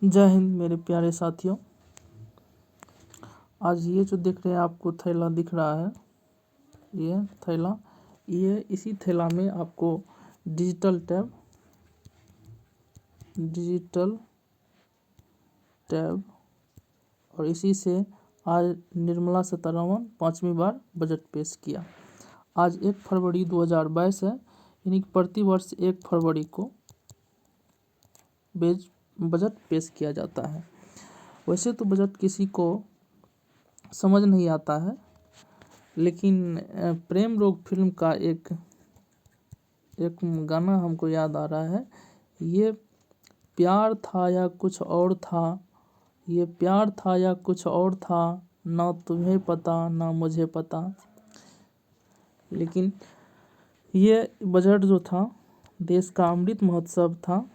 जय हिंद मेरे प्यारे साथियों। आज ये जो दिख रहे हैं आपको थैला दिख रहा है, ये थैला, ये इसी थैला में आपको डिजिटल टैब और इसी से आज निर्मला सीतारमण 5वीं बार बजट पेश किया। आज 1 फरवरी 2022 है, यानी कि प्रतिवर्ष 1 फरवरी को बजट पेश किया जाता है। वैसे तो बजट किसी को समझ नहीं आता है, लेकिन प्रेम रोग फिल्म का एक गाना हमको याद आ रहा है। ये प्यार था या कुछ और था, ये प्यार था या कुछ और था, ना तुम्हें पता ना मुझे पता। लेकिन ये बजट जो था देश का अमृत महोत्सव था।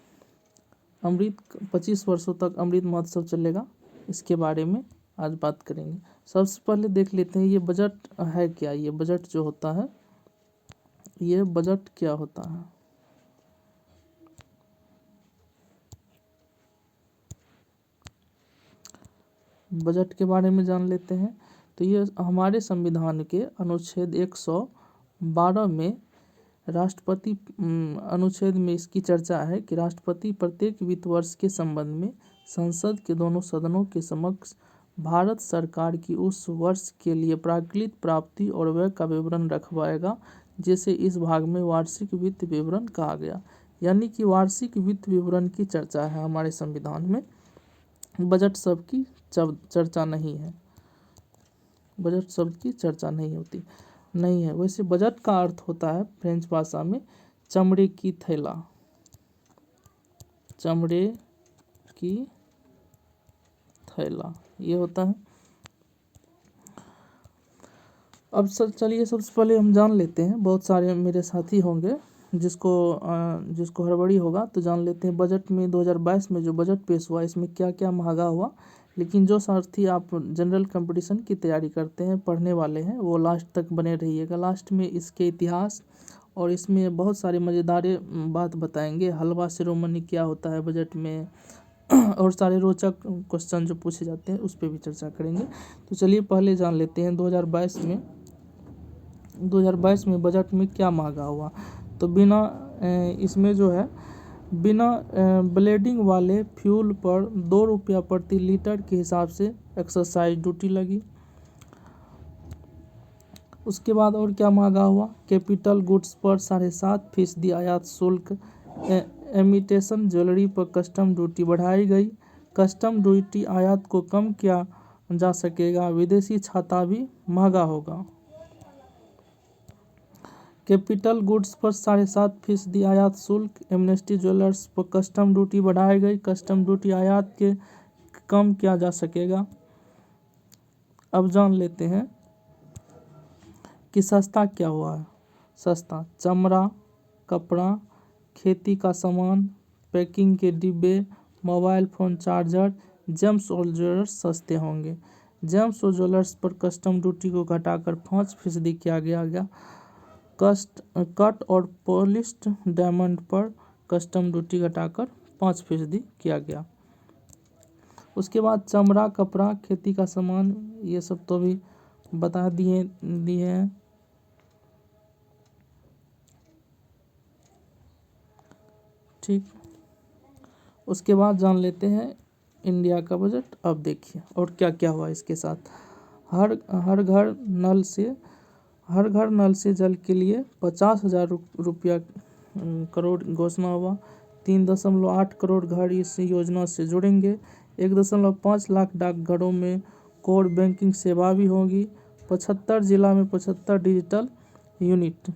25 वर्षों तक अमृत महोत्सव चलेगा, इसके बारे में आज बात करेंगे। सबसे पहले देख लेते हैं ये बजट है क्या। ये बजट जो होता है, ये बजट क्या होता है। बजट के बारे में जान लेते हैं। तो ये हमारे संविधान के अनुच्छेद 112 में राष्ट्रपति अनुच्छेद में इसकी चर्चा है कि राष्ट्रपति प्रत्येक वित्त वर्ष के संबंध में संसद के दोनों सदनों के समक्ष भारत सरकार की उस वर्ष के लिए प्राकृतिक प्राप्ति और व्यय का विवरण रखवाएगा, जिसे इस भाग में वार्षिक वित्त विवरण कहा गया। यानी कि वार्षिक वित्त विवरण की चर्चा है हमारे संविधान में। बजट शब्द की चर्चा नहीं है, बजट शब्द की चर्चा नहीं है। वैसे बजट का अर्थ होता है फ्रेंच भाषा में चमड़े की थैला, चमड़े की थैला ये होता है। अब चलिए सबसे पहले हम जान लेते हैं, बहुत सारे मेरे साथी होंगे जिसको हड़बड़ी होगा, तो जान लेते हैं बजट में 2022 में जो बजट पेश हुआ इसमें क्या क्या महंगा हुआ। लेकिन जो साथी आप जनरल कंपटीशन की तैयारी करते हैं, पढ़ने वाले हैं, वो लास्ट तक बने रहिएगा। लास्ट में इसके इतिहास और इसमें बहुत सारे मज़ेदार बात बताएंगे। हलवा शिरोमणि क्या होता है बजट में और सारे रोचक क्वेश्चन जो पूछे जाते हैं उस पर भी चर्चा करेंगे। तो चलिए पहले जान लेते हैं 2022 में बजट में क्या महंगा हुआ। तो इसमें जो है बिना ब्लेडिंग वाले फ्यूल पर 2 रुपया प्रति लीटर के हिसाब से एक्साइज ड्यूटी लगी। उसके बाद और क्या महंगा हुआ, कैपिटल गुड्स पर 7.5% आयात शुल्क, इमिटेशन ज्वेलरी पर कस्टम ड्यूटी बढ़ाई गई। कस्टम ड्यूटी आयात को कम किया जा सकेगा, विदेशी छाता भी महंगा होगा। कैपिटल गुड्स पर 7.5% आयात शुल्क, एमनेस्टी ज्वेलर्स पर कस्टम ड्यूटी बढ़ाई गई। कस्टम ड्यूटी आयात के कम किया जा सकेगा। अब जान लेते हैं कि सस्ता क्या हुआ है। सस्ता चमड़ा, कपड़ा, खेती का सामान, पैकिंग के डिब्बे, मोबाइल फ़ोन चार्जर, जेम्स और ज्वेलर्स सस्ते होंगे। जेम्स और ज्वेलर्स पर कस्टम ड्यूटी को घटाकर 5% किया गया। कट और पॉलिश्ड डायमंड पर कस्टम ड्यूटी घटाकर 5% किया गया। उसके बाद चमड़ा, कपड़ा, खेती का सामान, ये सब तो भी बता दिए हैं। ठीक, उसके बाद जान लेते हैं इंडिया का बजट। अब देखिए और क्या क्या हुआ इसके साथ। हर घर नल से जल के लिए 50,000 रुपया करोड़ घोषणा हुआ। 3.8 करोड़ घर इस योजना से जुड़ेंगे। 1.5 लाख डाकघरों में कोर बैंकिंग सेवा भी होगी। 75 जिला में 75 डिजिटल यूनिट।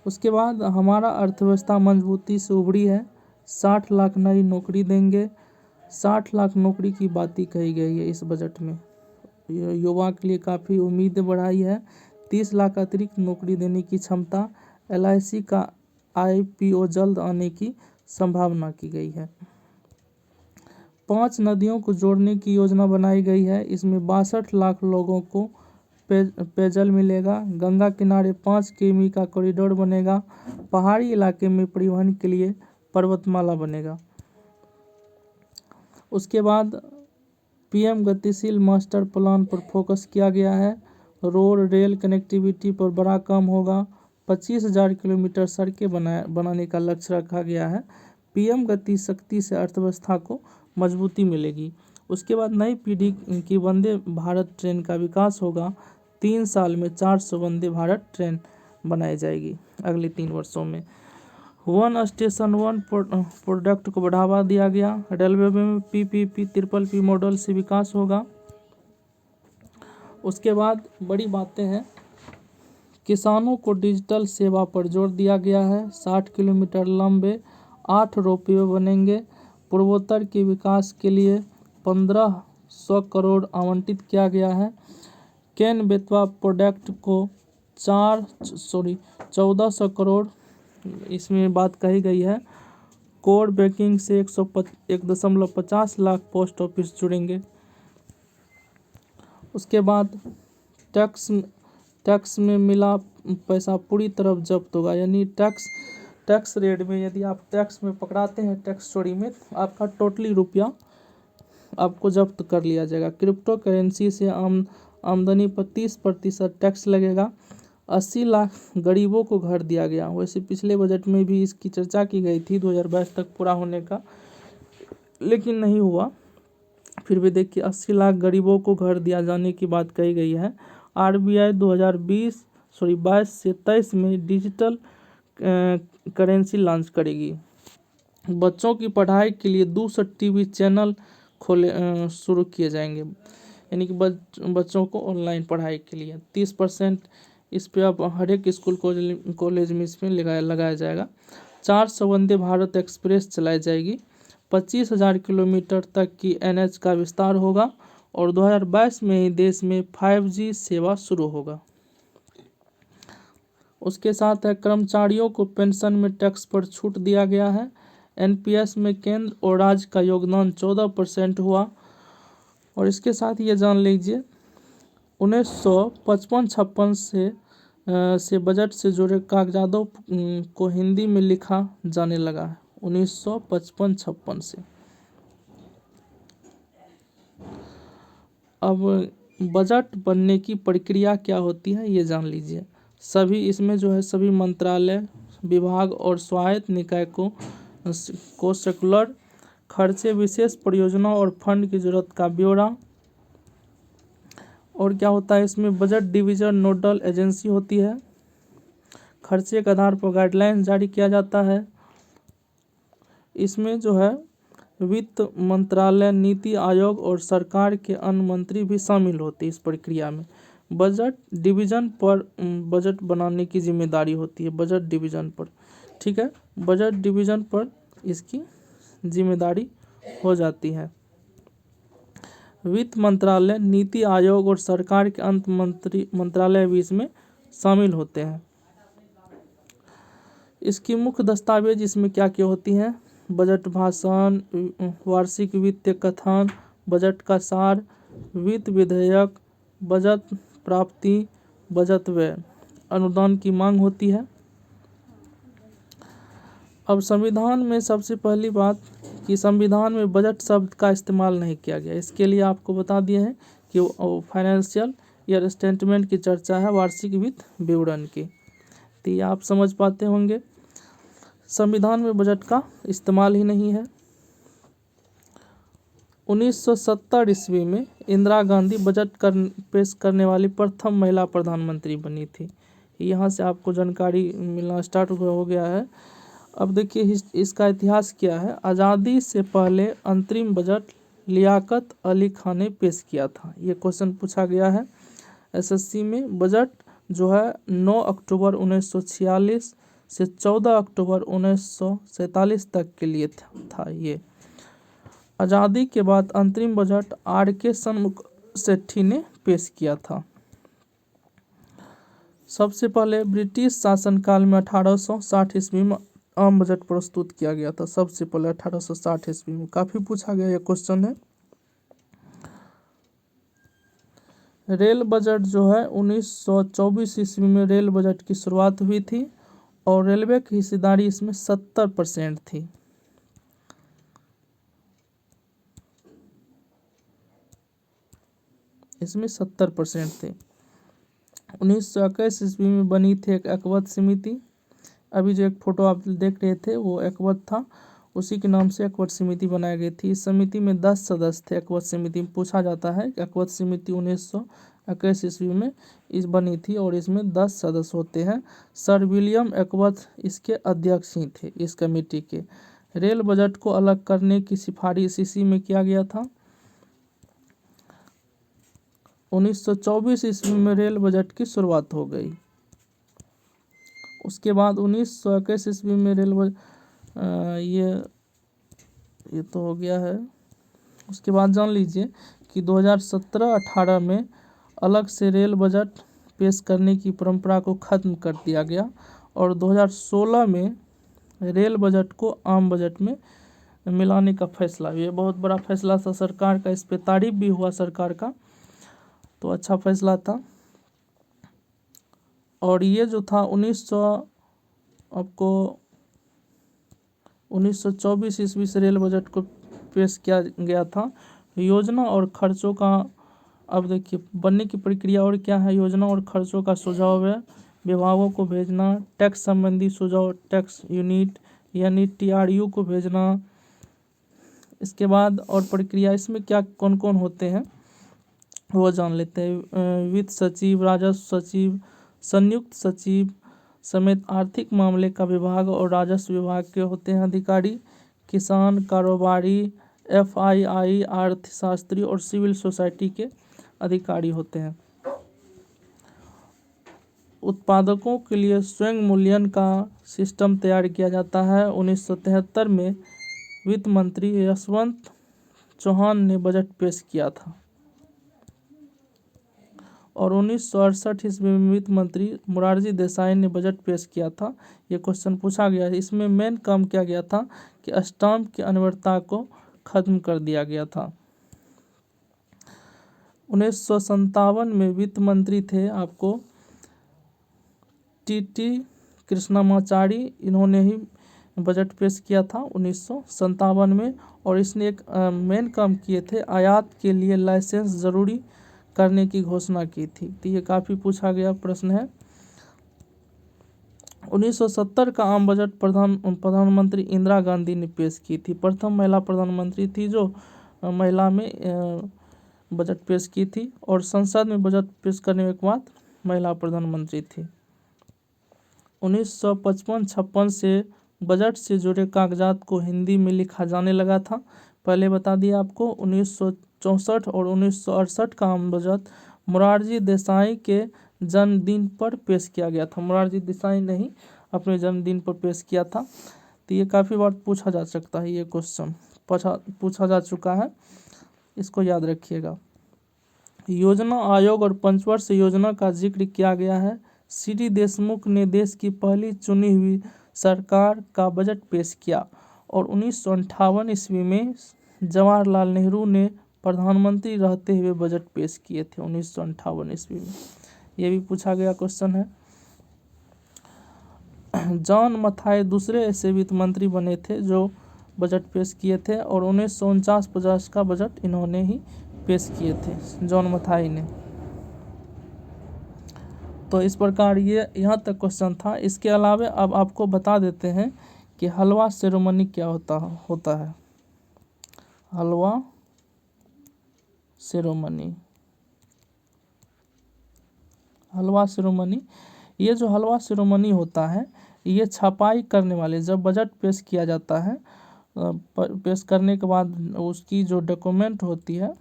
उसके बाद हमारा अर्थव्यवस्था मजबूती से उभरी है। 60 लाख नई नौकरी देंगे। 60 लाख नौकरी की बात कही गई है इस बजट में। युवा के लिए काफ़ी उम्मीद बढ़ाई है। 30 लाख अतिरिक्त नौकरी देने की क्षमता। LIC का IPO जल्द आने की संभावना की गई है। 5 नदियों को जोड़ने की योजना बनाई गई है। इसमें 62 लाख लोगों को पेयजल मिलेगा। गंगा किनारे 5 किमी का कॉरिडोर बनेगा। पहाड़ी इलाके में परिवहन के लिए पर्वतमाला बनेगा। उसके बाद पीएम गतिशील मास्टर प्लान पर फोकस किया गया है। रोड रेल कनेक्टिविटी पर बड़ा काम होगा। 25,000 किलोमीटर सड़कें बनाने का लक्ष्य रखा गया है। पीएम गति शक्ति से अर्थव्यवस्था को मजबूती मिलेगी। उसके बाद नई पीढ़ी की वंदे भारत ट्रेन का विकास होगा। 3 साल में 400 वंदे भारत ट्रेन बनाई जाएगी अगले 3 वर्षों में। वन स्टेशन वन प्रोडक्ट को बढ़ावा दिया गया। रेलवे में पीपीपी ट्रिपल पी मॉडल से विकास होगा। उसके बाद बड़ी बातें हैं, किसानों को डिजिटल सेवा पर जोर दिया गया है। 60 किलोमीटर लंबे 8 रोपवे बनेंगे। पूर्वोत्तर के विकास के लिए 1500 करोड़ आवंटित किया गया है। केन बेतवा प्रोडक्ट को 1400 करोड़ इसमें बात कही गई है। कोर बैंकिंग से 1.50 लाख पोस्ट ऑफिस जुड़ेंगे। उसके बाद टैक्स में मिला पैसा पूरी तरफ जब्त होगा, यानी टैक्स रेट में यदि आप टैक्स में पकड़ाते हैं, टैक्स चोरी में, तो आपका टोटली रुपया आपको जब्त कर लिया जाएगा। क्रिप्टो करेंसी से आमदनी पर 30% टैक्स लगेगा। 80 लाख गरीबों को घर दिया गया। वैसे पिछले बजट में भी इसकी चर्चा की गई थी 2022 तक पूरा होने का, लेकिन नहीं हुआ। फिर भी देखिए 80 लाख गरीबों को घर दिया जाने की बात कही गई है। आरबीआई 22 से 23 में डिजिटल करेंसी लॉन्च करेगी। बच्चों की पढ़ाई के लिए 200 टीवी चैनल शुरू किए जाएंगे, यानी कि बच्चों को ऑनलाइन पढ़ाई के लिए 30% इस पे अब हर एक स्कूल कॉलेज में इसमें लगाया जाएगा। 400 वंदे भारत एक्सप्रेस चलाई जाएगी। 25,000 किलोमीटर तक की एनएच का विस्तार होगा और 2022 में ही देश में 5G सेवा शुरू होगा। उसके साथ है कर्मचारियों को पेंशन में टैक्स पर छूट दिया गया है। एनपीएस में केंद्र और राज्य का योगदान 14% हुआ। और इसके साथ ये जान लीजिए 1955-56 से बजट से जुड़े कागजातों को हिंदी में लिखा जाने लगा है। 1955-56 से। अब बजट बनने की प्रक्रिया क्या होती है ये जान लीजिए। सभी इसमें जो है सभी मंत्रालय, विभाग और स्वायत्त निकाय को सर्कुलर खर्चे, विशेष परियोजना और फंड की जरूरत का ब्यौरा। और क्या होता है इसमें, बजट डिवीजन नोडल एजेंसी होती है। खर्चे के आधार पर गाइडलाइन जारी किया जाता है। इसमें जो है वित्त मंत्रालय, नीति आयोग और सरकार के अन्य मंत्री भी शामिल होते हैं इस प्रक्रिया में। बजट डिवीजन पर बजट बनाने की जिम्मेदारी होती है, बजट डिवीजन पर, ठीक है, बजट डिवीजन पर इसकी जिम्मेदारी हो जाती है। वित्त मंत्रालय, नीति आयोग और सरकार के अंत मंत्रालय भी इसमें शामिल होते हैं। इसकी मुख्य दस्तावेज इसमें क्या क्या होती हैं, बजट भाषण, वार्षिक वित्तीय कथन, बजट का सार, वित्त विधेयक, बजट प्राप्ति, बजट व्यय, अनुदान की मांग होती है। अब संविधान में सबसे पहली बात कि संविधान में बजट शब्द का इस्तेमाल नहीं किया गया। इसके लिए आपको बता दिए हैं कि फाइनेंशियल ईयर स्टेटमेंट की चर्चा है, वार्षिक वित्त विवरण की, तो ये आप समझ पाते होंगे। संविधान में बजट का इस्तेमाल ही नहीं है। 1970 ईस्वी में इंदिरा गांधी बजट पेश करने वाली प्रथम महिला प्रधानमंत्री बनी थी। यहाँ से आपको जानकारी मिलना स्टार्ट हो गया है। अब देखिए इसका इतिहास क्या है। आज़ादी से पहले अंतरिम बजट लियाकत अली खान ने पेश किया था। ये क्वेश्चन पूछा गया है एसएससी में। बजट जो है 9 अक्टूबर 1946 से 14 अक्टूबर 1947 तक के लिए था ये। आज़ादी के बाद अंतरिम बजट आर.के. शनमुख सेठी ने पेश किया था। सबसे पहले ब्रिटिश शासनकाल में 1860 ईस्वी में आम बजट प्रस्तुत किया गया था। सबसे पहले 1860 ईस्वी में, काफी पूछा गया यह क्वेश्चन है। रेल बजट जो है 1924 ईस्वी में रेल बजट की शुरुआत हुई थी और रेलवे की हिस्सेदारी इसमें 70% थी। इसमें 70% थे। 1921 ईस्वी में बनी थी एक एकवत समिति। अभी जो एक फोटो आप देख रहे थे वो एकवत था, उसी के नाम से एकवट समिति बनाई गई थी। इस समिति में 10 सदस्य थे। एकवट समिति में पूछा जाता है कि एकवट समिति 1921 ईस्वी में इस बनी थी और इसमें 10 सदस्य होते हैं। सर विलियम एकवट इसके अध्यक्ष ही थे इस कमेटी के। रेल बजट को अलग करने की सिफारिश इसी में किया गया था। 1924 ईस्वी में रेल बजट की शुरुआत हो गई। उसके बाद 1921 ईस्वी में रेल ये तो हो गया है। उसके बाद जान लीजिए कि 2017-18 में अलग से रेल बजट पेश करने की परंपरा को ख़त्म कर दिया गया और 2016 में रेल बजट को आम बजट में मिलाने का फैसला। ये बहुत बड़ा फैसला था सरकार का, इस पे तारीफ भी हुआ सरकार का, तो अच्छा फैसला था। और ये जो था 1924 ईस्वी से रेल बजट को पेश किया गया था। योजना और खर्चों का अब देखिए बनने की प्रक्रिया और क्या है। योजना और खर्चों का सुझाव है विभागों को भेजना, टैक्स संबंधी सुझाव टैक्स यूनिट यानी TRU को भेजना। इसके बाद और प्रक्रिया इसमें क्या कौन कौन होते हैं वो जान लेते हैं। वित्त सचिव, राजस्व सचिव, संयुक्त सचिव समेत आर्थिक मामले का विभाग और राजस्व विभाग के होते हैं अधिकारी। किसान, कारोबारी, FII, अर्थशास्त्री और सिविल सोसाइटी के अधिकारी होते हैं। उत्पादकों के लिए स्वयं मूल्यांकन का सिस्टम तैयार किया जाता है। 1973 में वित्त मंत्री यशवंत चौहान ने बजट पेश किया था और 1968 ईस्वी में वित्त मंत्री मोरारजी देसाई ने बजट पेश किया था। ये क्वेश्चन पूछा गया है। इसमें मेन काम किया गया था कि स्टाम्प की अनिवार्यता को खत्म कर दिया गया था। 1957 में वित्त मंत्री थे आपको TT कृष्णमाचारी, इन्होंने ही बजट पेश किया था 1957 में। और इसने एक मेन काम किए थे, आयात के लिए लाइसेंस जरूरी करने की घोषणा की थी। तो ये काफ़ी पूछा गया प्रश्न है। 1970 का आम बजट प्रधानमंत्री इंदिरा गांधी ने पेश की थी। प्रथम महिला प्रधानमंत्री थी जो महिला में बजट पेश की थी और संसद में बजट पेश करने के बाद महिला प्रधानमंत्री थी। 1955-56 से बजट से जुड़े कागजात को हिंदी में लिखा जाने लगा था। पहले बता दिया आपको। 1964 और 1968 का आम बजट मोरारजी देसाई के जन्मदिन पर पेश किया गया था। मोरारजी देसाई ने ही अपने जन्मदिन पर पेश किया था। तो ये काफ़ी बार पूछा जा सकता है, ये क्वेश्चन पूछा जा चुका है, इसको याद रखिएगा। योजना आयोग और पंचवर्ष योजना का जिक्र किया गया है। CD देशमुख ने देश की पहली चुनी हुई सरकार का बजट पेश किया और 1958 ईस्वी में जवाहरलाल नेहरू ने प्रधानमंत्री रहते हुए बजट पेश किए थे 1958 ईस्वी में। ये भी पूछा गया क्वेश्चन है। जॉन मथाई दूसरे ऐसे वित्त मंत्री बने थे जो बजट पेश किए थे और 1949-50 का बजट इन्होंने ही पेश किए थे, जॉन मथाई ने। तो इस प्रकार ये यहाँ तक क्वेश्चन था। इसके अलावा अब आपको बता देते हैं कि हलवा सेरेमनी क्या होता है। हलवा सेरेमनी, ये जो हलवा सेरेमनी होता है ये छपाई करने वाले, जब बजट पेश किया जाता है पेश करने के बाद उसकी जो डॉक्यूमेंट होती है,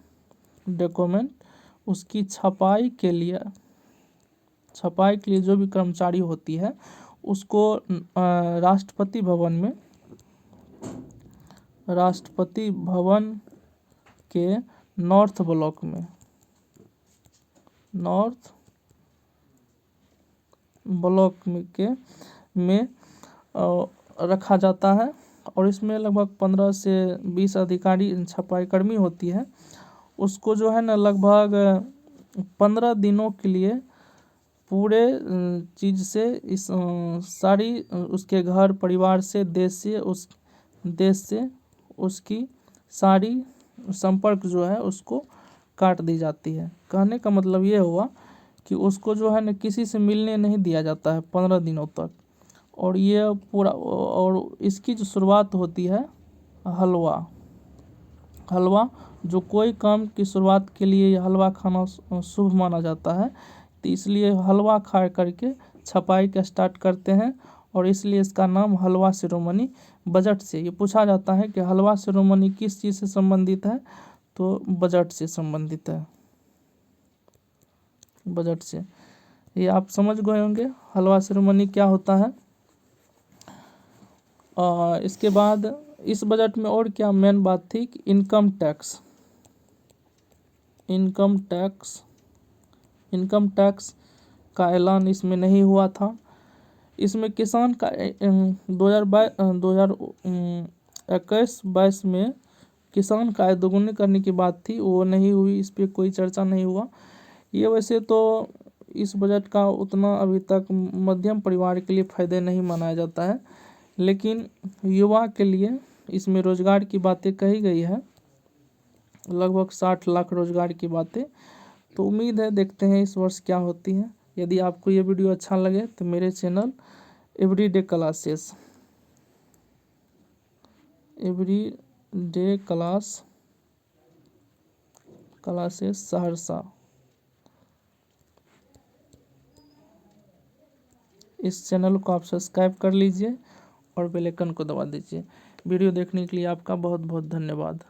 उसकी छपाई के लिए जो भी कर्मचारी होती है उसको राष्ट्रपति भवन के नॉर्थ ब्लॉक में रखा जाता है और इसमें लगभग 15 से 20 अधिकारी छपाई कर्मी होती है। उसको जो है ना लगभग 15 दिनों के लिए पूरे चीज़ से इस सारी उसके घर परिवार से देश से उसकी सारी संपर्क जो है उसको काट दी जाती है। कहने का मतलब ये हुआ कि उसको जो है ना किसी से मिलने नहीं दिया जाता है 15 दिनों तक। और ये पूरा, और इसकी जो शुरुआत होती है हलवा जो कोई काम की शुरुआत के लिए ये हलवा खाना शुभ माना जाता है, तो इसलिए हलवा खा करके छपाई का स्टार्ट करते हैं। और इसलिए इसका नाम हलवा शिरोमणि बजट से। ये पूछा जाता है कि हलवा शिरोमणि किस चीज़ से संबंधित है, तो बजट से संबंधित है, बजट से। ये आप समझ गए होंगे हलवा शिरोमणि क्या होता है। इसके बाद इस बजट में और क्या मेन बात थी कि इनकम टैक्स का ऐलान इसमें नहीं हुआ था। इसमें किसान का 2021-22 में किसान का आय दोगुनी करने की बात थी, वो नहीं हुई, इस पर कोई चर्चा नहीं हुआ। ये वैसे तो इस बजट का उतना अभी तक मध्यम परिवार के लिए फ़ायदे नहीं माना जाता है, लेकिन युवा के लिए इसमें रोजगार की बातें कही गई है, लगभग 60 लाख रोजगार की बातें। तो उम्मीद है देखते हैं इस वर्ष क्या होती है। यदि आपको ये वीडियो अच्छा लगे तो मेरे चैनल एवरीडे क्लासेस सहरसा, इस चैनल को आप सब्सक्राइब कर लीजिए और बेल आइकन को दबा दीजिए। वीडियो देखने के लिए आपका बहुत बहुत धन्यवाद।